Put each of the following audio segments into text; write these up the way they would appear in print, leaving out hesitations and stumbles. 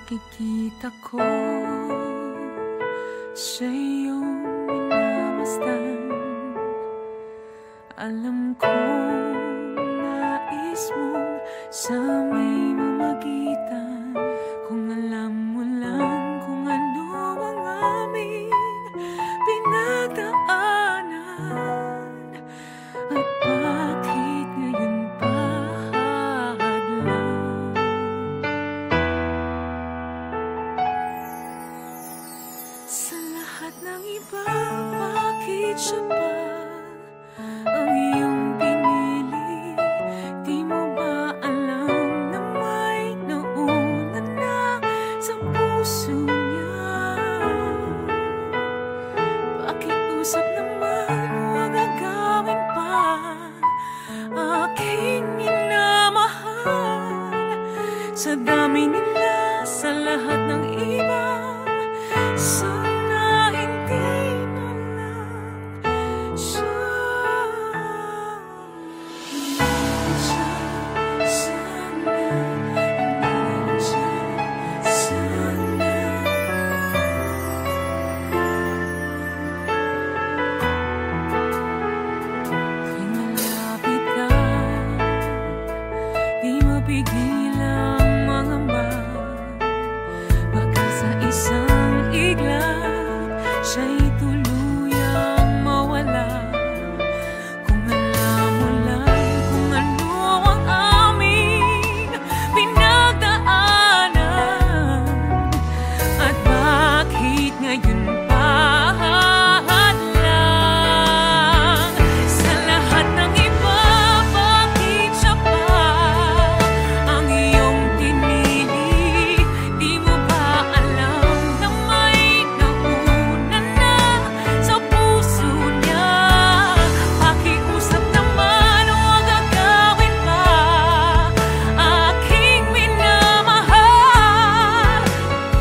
nakikita ko sa iyong minamasdan. Alam kong nais mong sa may mamagitan. Kung alam mo lang kung ano ang aming pinagdaanan, at bakit ngayon pa hadlang. Sa lahat ng iba, bakit siya pa ang iyong pinili? Di mo ba alam na may nauna na sa puso niya? Pakiusap naman, huwag agawin pa aking minamahal. Sa dami nila, sa lahat ng iba, sana hindi na lang siya. Pigil ang mga baka sa isang iglap siya'y tuluyang mawala. Kung alam mo lang kung ano ang aming pinagdaanan, at bakit ngayon pa hadlang. Sa lahat ng iba, bakit siya pa ang iyong pinili? Di mo ba alam na may nauna na sa puso niya? Pakiusap naman, huwag agawin pa aking minamahal.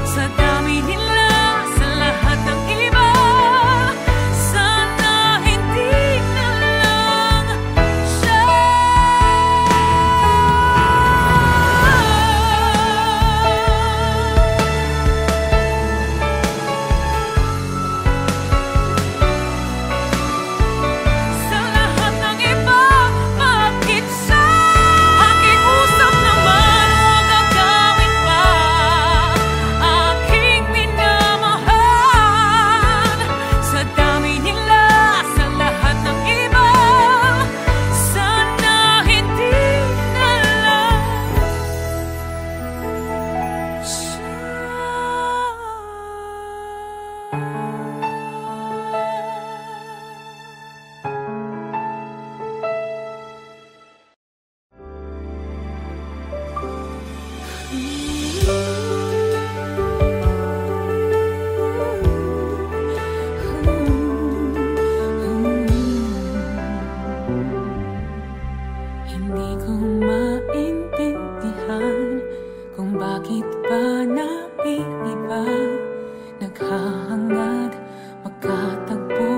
Sa dami nila, sa lahat ng iba, sana hindi na lang siya. Sa lahat ng iba, bakit siya? Pakiusap naman, huwag agawin pa aking minamahal. Sa dami nila, sa lahat ng iba, sana hindi na lang siya. Hindi ko maintindihan kung bakit ba naiiba, naghahangad magkatagpo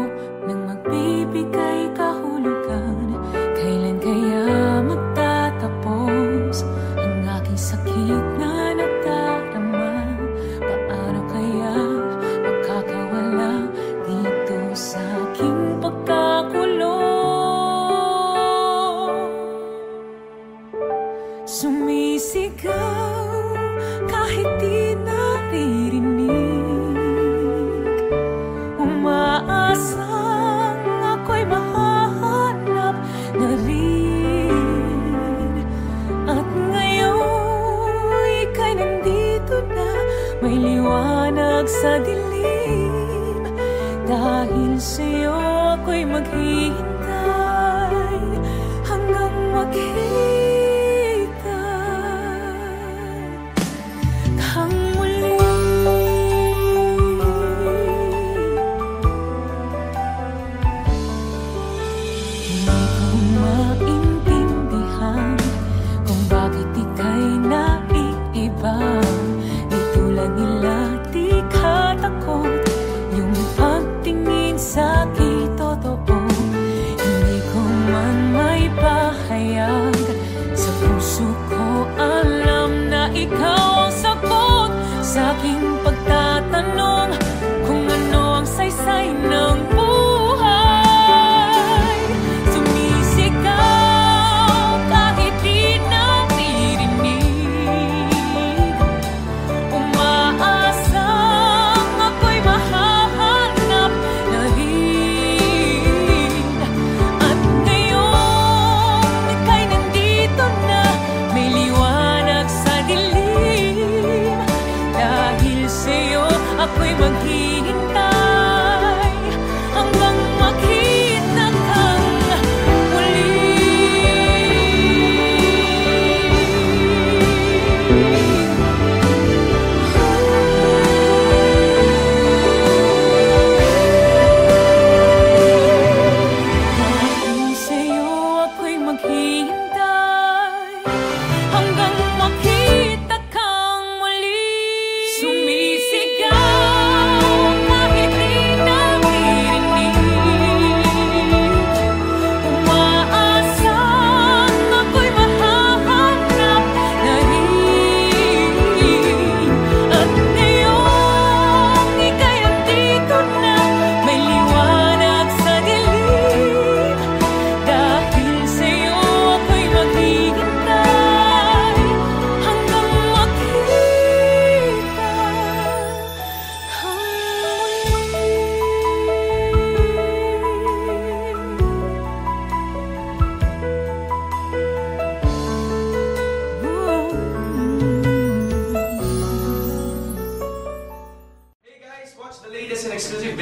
ng magbibigay kahulugan. Kailan kaya magtatapos ang aking sakit na nadarama? Paano kaya makakawala dito sa aking pagkakulong? Sumisigaw kahit di naririnig, umaasang ako'y mahanap na rin. At ngayon ika'y nandito na, may liwanag sa dilim. Dahil sa'yo ako'y maghihintay hanggang makita kang muli. Hindi ko maintindihan kung bakit ika'y naiiba. Di tulad nila, di ka takot. Yung pagtingin sa'kin totoo.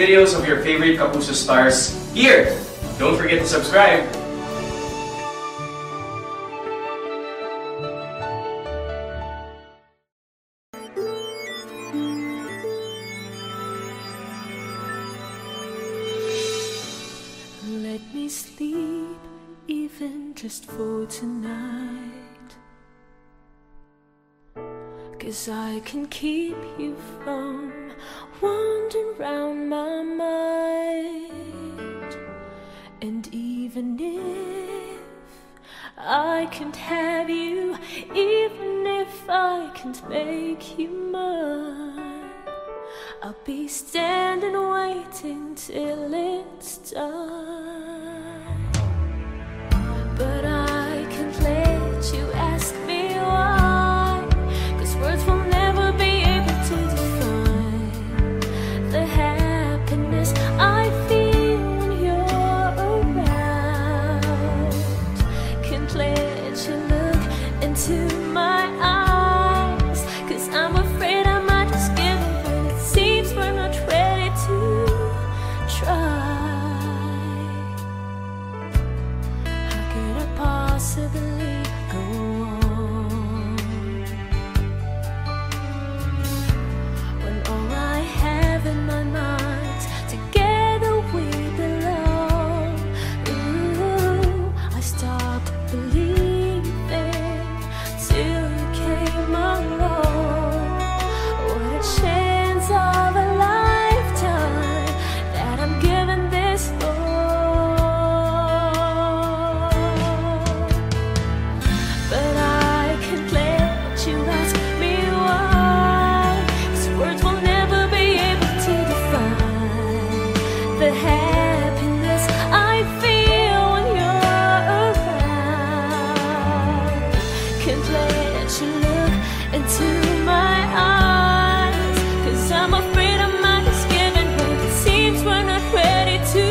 videos of your favorite Kapuso stars here. Don't forget to subscribe. Let me sleep, even just for tonight, 'cause I can keep you from wandering round my mind. And even if I can't have you, even if I can't make you mine, I'll be standing waiting till it's done. But I can't let you ask me why, 'cause words will never be able to define the happiness I feel when you're around. Can't let you look into my eyes, 'cause I'm afraid I might just give up when it seems we're not ready to try. How could I possibly go on when all I have in my mind, together we belong? Ooh, I stopped believing till you came along. What a chance of a lifetime that I'm giving this love. But I can't let you ask me why, 'cause words will never be able to define the happiness I feel when you're around. Can't let you look into my eyes, 'cause I'm afraid I might just give in when it seems we're not ready to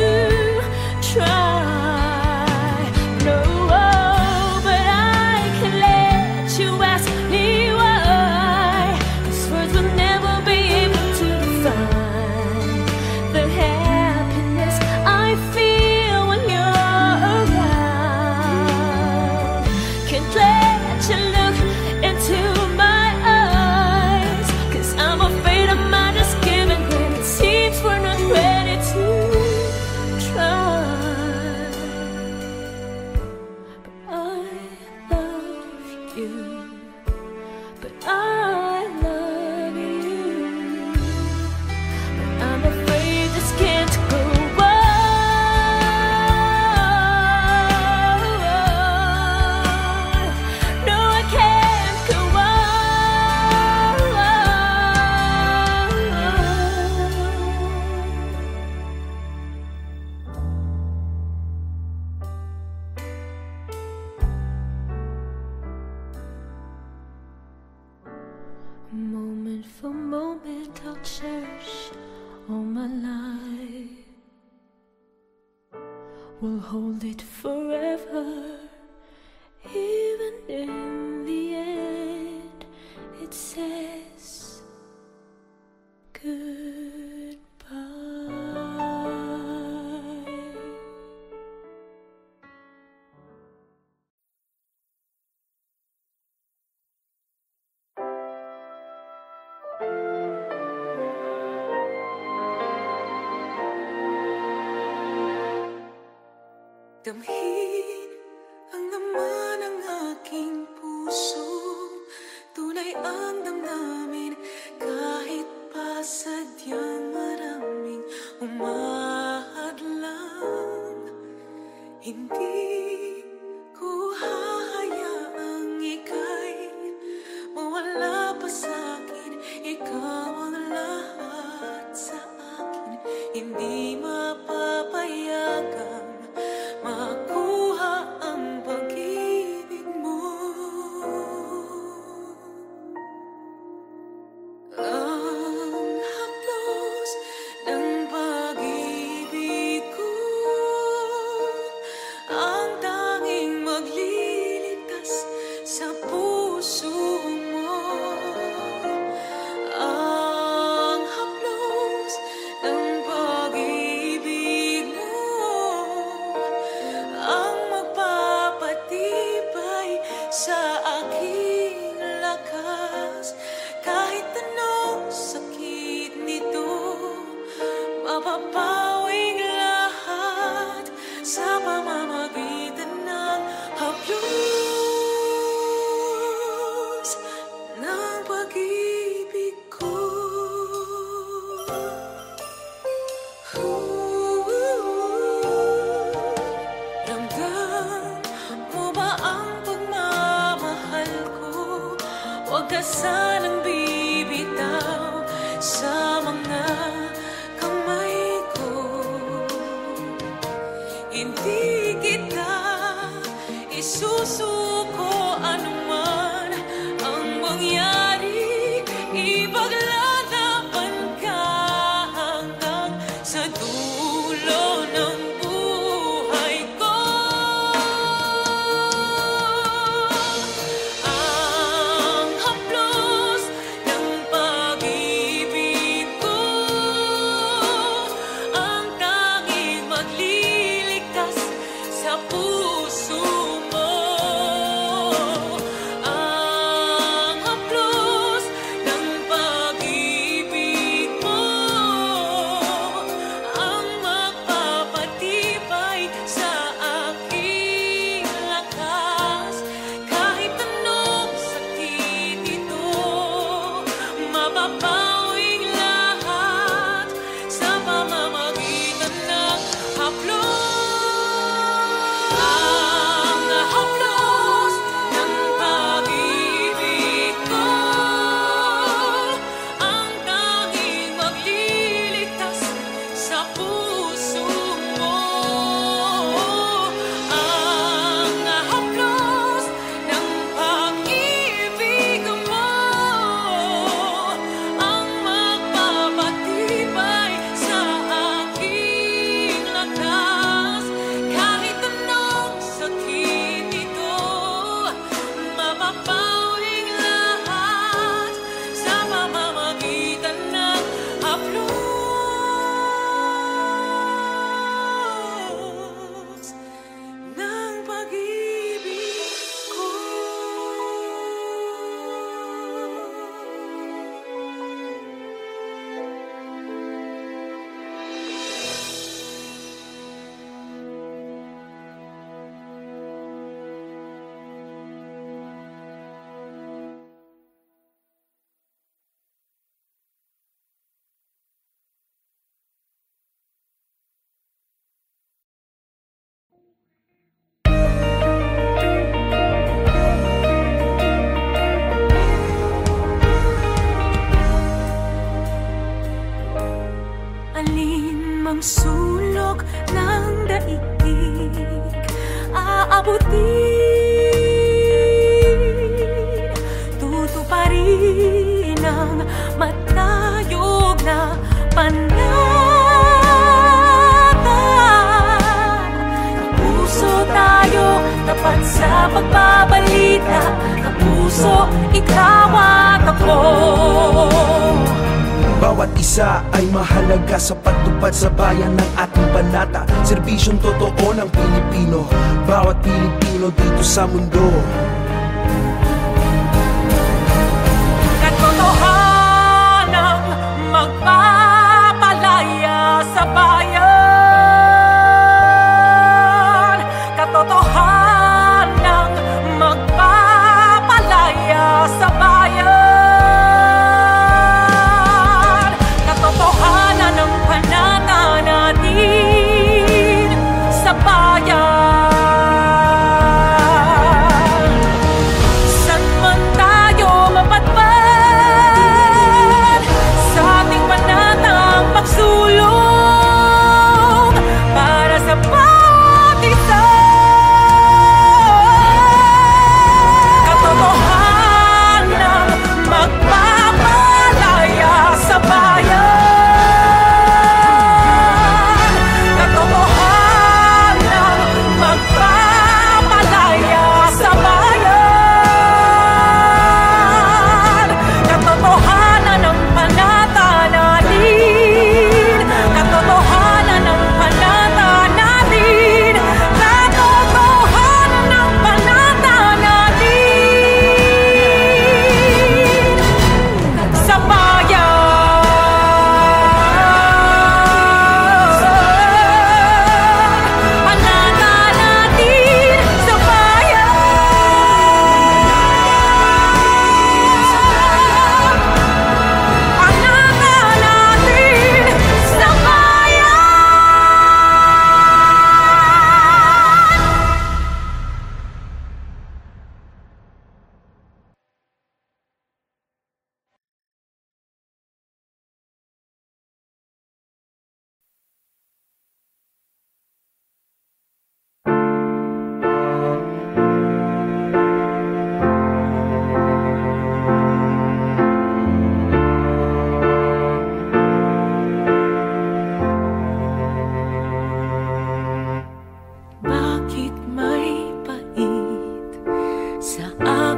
try. No, but I can let you ask me why, 'cause words will never be able to define the happiness I feel when you're around. Can't let you look into my eyes, 'cause I'm afraid I might just give in when it seems we're not ready to try. But I love you, but I love you, but I'm afraid this can't go on. No, I can't go on. Moment for moment I'll cherish all my life. We'll hold it forever, even in the end it says goodbye. Damhin ang laman ng aking puso, tunay ang damdamin, kahit pa sadyang maraming umahadlang. Hindi ko hahayaang ika'y mawala pa sa'kin. Ikaw ang lahat sa akin, hindi mapapayagang makuha aking lakas. Kahit anong sakit nito, mapapawing lahat sa pamamagitan ng haplos ng pag-ibig ko. Ramdam mo ba ang pagmamahal ko? Huwag ka sanang bibitaw sa mga kamay ko. Hindi kita isusuko anuman ang mangyari. Ipaglalaban ka hanggang sa dulo ng buhay ko. Ang haplos ng pag-ibig ko ang tanging magliligtas sa puso mo. Ang haplos ng pag-ibig mo ang magpapatibay sa aking lakas. Kahit anong sakit ito, mapapawing lahat sa pamamagitan ng haplos. Ang haplos ng pag-ibig ko ang tanging magliligtas sa puso mo. Ang haplos ng pag-ibig mo ang magpapatibay sa aking lakas. Kahit anong sakit ito, mapapawing lahat sa pamamagitan ng haplos ng pag-ibig ko. Alin mang sulok ng daigdig aabutin, tutuparin ang matayog na panata. Kapuso tayo, tapat sa pagbabalita. Kapuso, ikaw at ako. Bawat isa ay mahalaga sa pagtupad sa bayan ng ating banata. Serbisyong totoo ng Pilipino, bawat Pilipino dito sa mundo. Katotohanang magpapalaya sa bayan. Katotohanang magpapalaya sa bayan. Katotohanan ng panata natin sa bayan.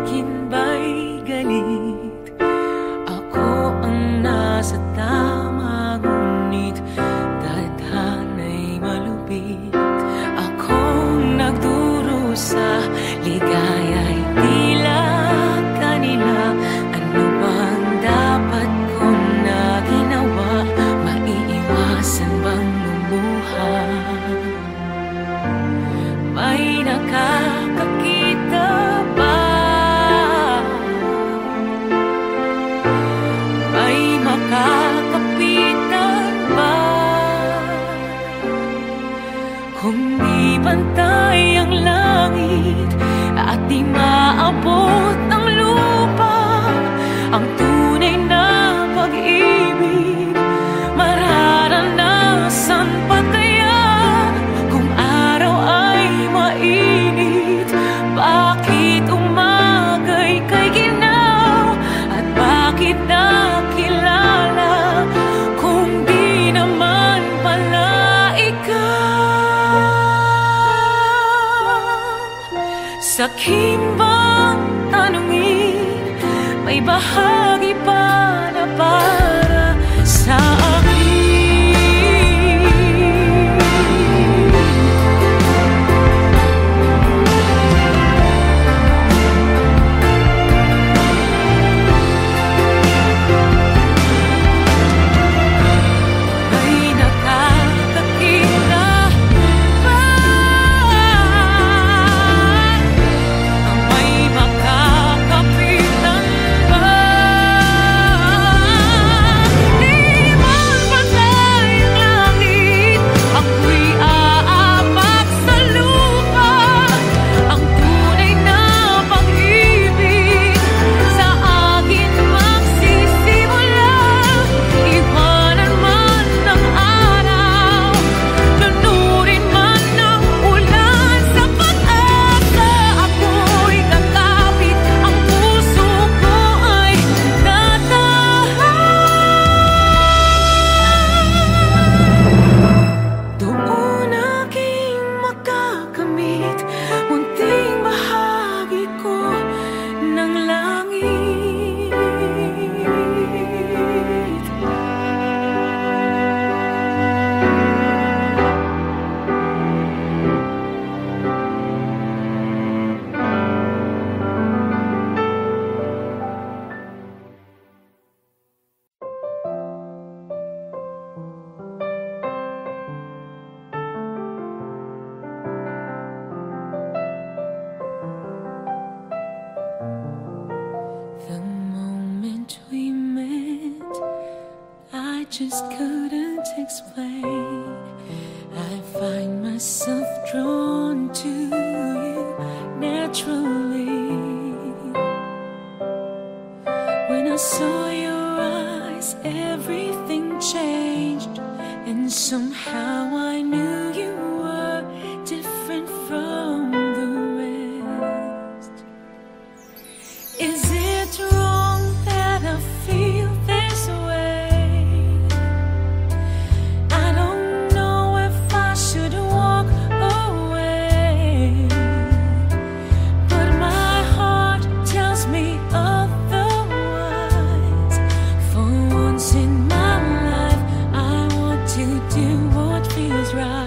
akin ba'y galit? Ako ang nasa tama, ngunit tadhana'y malupit. Akong nagdurusa, ligaya'y tila kanila. Ano bang dapat kong na ginawa? Maiiwasan bang lumuha? May nakakakita ba? May makakapitan ba? Kung di pantay ang langit at di maabot ng lupa ang tunay na pag-ibig, mararanasan pa kaya kung araw ay mainit? Bakit umagay kay ginaw at bakit nakilala kung di naman pala ikaw? Sakin bang tanungin, may bahagi pa na para sa akin? May nakakakita ba? May makakapitan ba? Di man patay ang langit, ako'y aapak sa lupa. Ang tunay na pag-ibig sa akin magsisimula. Iwanan man ng araw, lunurin man ng ulan, sa pag-asa ako'y kakapit. Ang puso ko ay tatahan. Doon aking makakamit munting bahagi ko ng langit. The moment we met, I just couldn't explain. I find myself drawn to you naturally. When I saw your eyes, everything changed, and somehow I knew you were different from the rest. Is it wrong that I feel this way? I don't know if I should walk away, but my heart tells me otherwise. For once in my life, I want to do what feels right.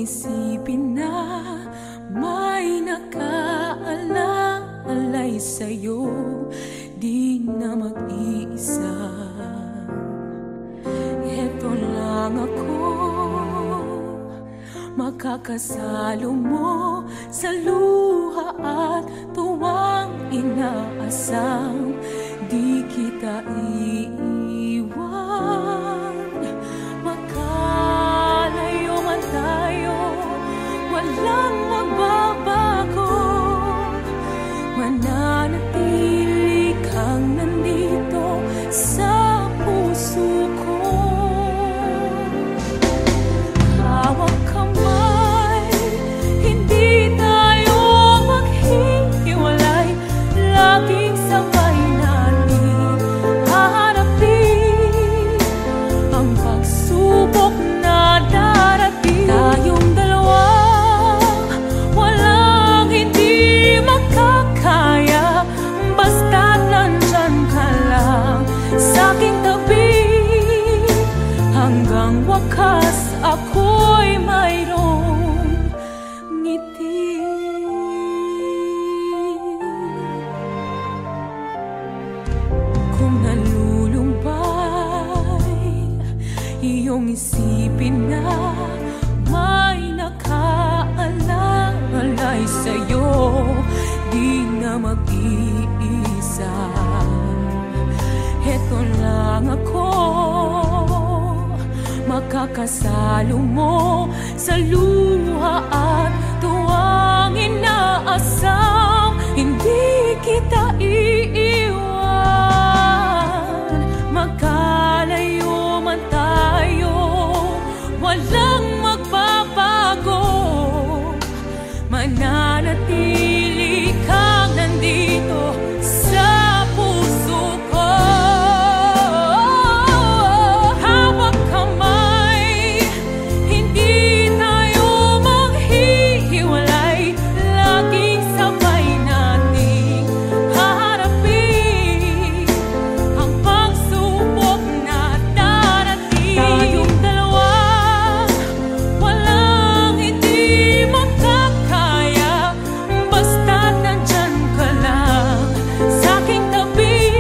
isipin na may nakaalalay sa'yo, di na mag-iisa. Eto lang ako, makakasalo mo sa luha at tuwang inaasam. Di kita iiwan, makalayo man tayo, walang magbabago. Mananatili kang nandito sa puso ko. Hawak kamay, hindi tayo maghihiwalay. Laging sabay natin haharapin ang pagsubok na darating. Tayong dalawa, walang hindi makakaya. Basta't nandyan ka lang sa'king tabi, hanggang wakas ako'y mayroong ngiti. Kung nalulumbay iyong isipin na may nakaalalay sa'yo, di na mag-iisa. Eto lang ako, makakasalo mo sa luha at tuwang inaasam. Hindi kita iiwan, magkalayo man tayo, walang magbabago. Mananatili kang nandito sa puso ko. Hawak kamay, hindi tayo maghihiwalay. Laging sabay nating haharapin ang pagsubok na darating. Tayong dalawa, walang hindi makakaya. Basta't nandyan ka lang sa'king tabi,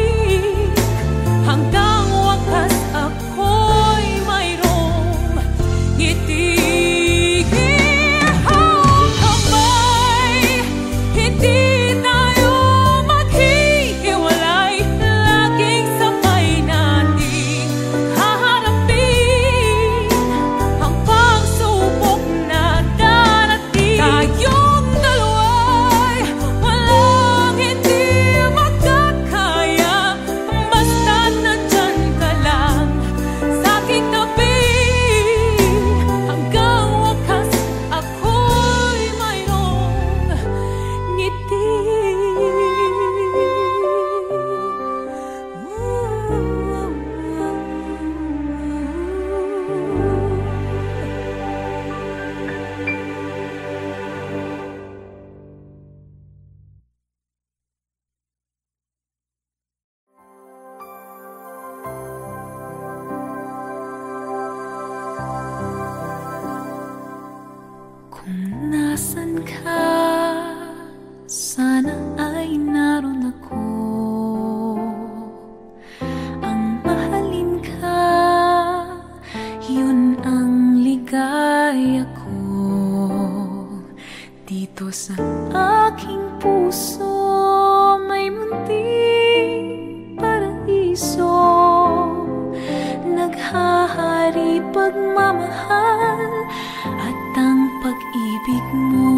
hanggang wakas ako'y mayroong ngiti. Hawak kamay, hindi tayo maghihiwalay. Laging sabay nating haharapin ang pagsubok na darating. Tayong dalawa'y walang hindi makakaya. Basta't nandyan ka lang sa'king tabi, hanggang wakas ako'y mayroong ngiti. Kung nasan ka, sana ay naroon ako. Ang mahalin ka, yun ang ligaya ko. Dito sa aking puso may munting paraiso. Naghahari pagmamahal at ang pag-ibig mo.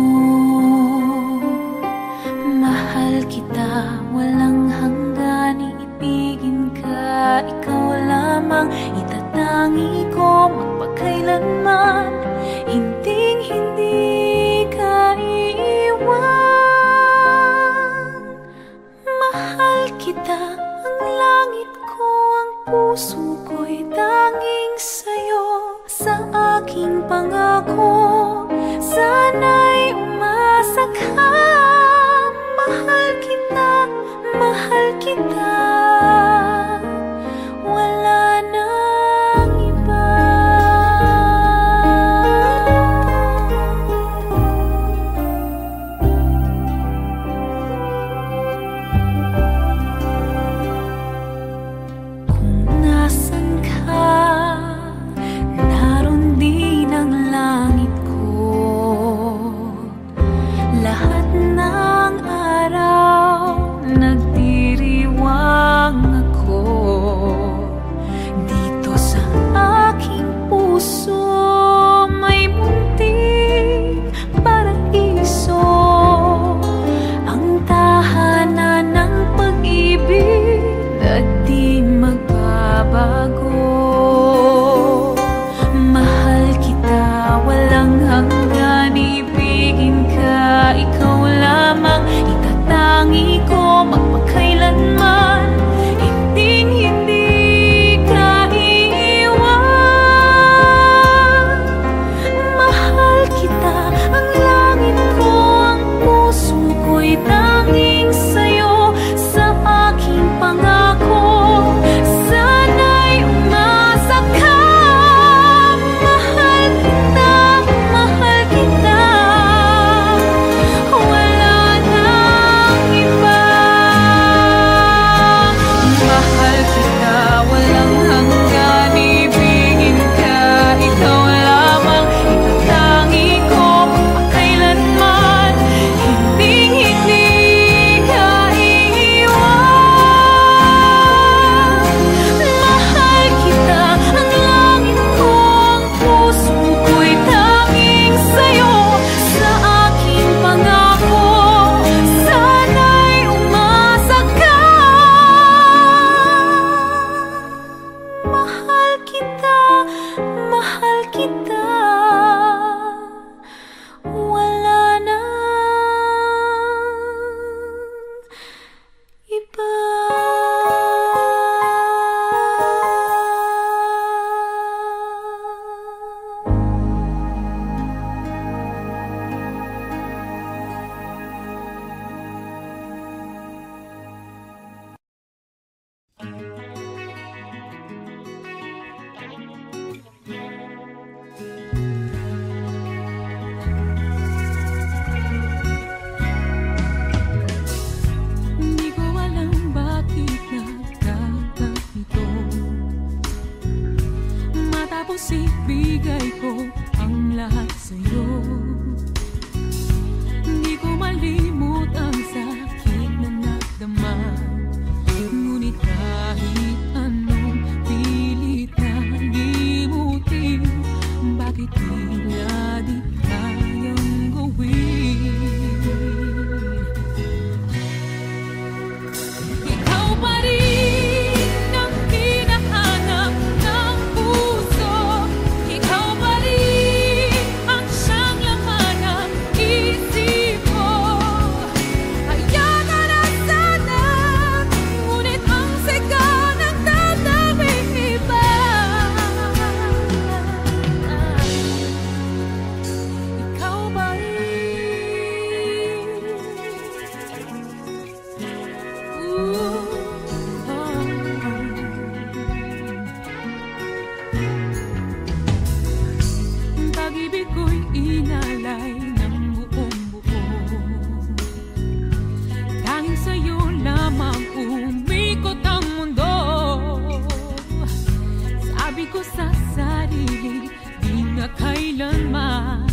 Mahal kita, walang hanggan, iibigin ka. Ikaw lamang itatangi ko magpakailanman. Hinding-hindi ka iiwan. Mahal kita, ang langit ko, ang puso ko'y tanging sa'yo. Sa aking pangako, sana'y umasa ka. Mahal kita, mahal kita. Wala nang iba. kailanman.